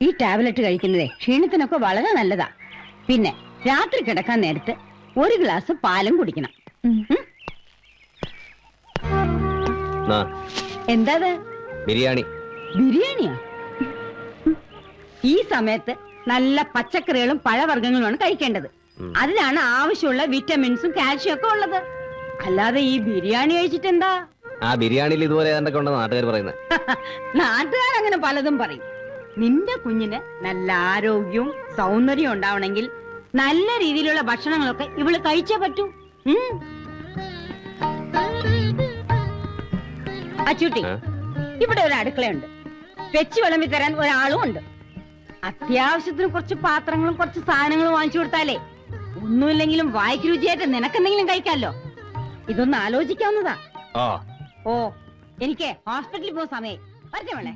ഈ ടാബ്ലറ്റ് കഴിക്കുന്നതേ ക്ഷീണത്തിനൊക്കെ വളരെ നല്ലതാ. പിന്നെ രാത്രി കിടക്കാൻ നേരത്ത് ഒരു ഗ്ലാസ് പാലും കുടിക്കണം. എന്താ ബിരിയാണി? ബിരിയാണിയാ? ഈ സമയത്ത് നല്ല പച്ചക്കറികളും പഴവർഗ്ഗങ്ങളുമാണ് കഴിക്കേണ്ടത്. അതിലാണ് ആവശ്യമുള്ള വിറ്റമിൻസും കാൽഷ്യം ഒക്കെ ഉള്ളത്. അല്ലാതെ ഈ ബിരിയാണി കഴിച്ചിട്ട് എന്താ? ആ ബിരിയാണിയിൽ ഇതുപോലെ ഏതാണ്ടൊക്കെ ഉണ്ടെന്ന് നാട്ടുകാർ പറയുന്നത്. നാട്ടുകാരങ്ങനെ പലതും പറയും. നിന്റെ കുഞ്ഞിന് നല്ല ആരോഗ്യവും സൗന്ദര്യവും ഉണ്ടാവണമെങ്കിൽ നല്ല രീതിയിലുള്ള ഭക്ഷണങ്ങളൊക്കെ ഇവള് കഴിച്ചേ പറ്റൂ. അച്ചൂട്ടി, ഇവിടെ ഒരു അടുക്കളയുണ്ട്. വെച്ച് വിളമ്പി തരാൻ ഒരാളും ഉണ്ട്. അത്യാവശ്യത്തിന് കുറച്ച് പാത്രങ്ങളും കുറച്ച് സാധനങ്ങളും വാങ്ങിച്ചു കൊടുത്താലേ ഒന്നുമില്ലെങ്കിലും വായിക്ക് രുചിയായിട്ട് നിനക്കെന്തെങ്കിലും കഴിക്കാമല്ലോ. ഇതൊന്ന് ആലോചിക്കാവുന്നതാ. ഓ, എനിക്ക് ഹോസ്പിറ്റലിൽ പോകുന്ന സമയം വരട്ടെ മോളെ.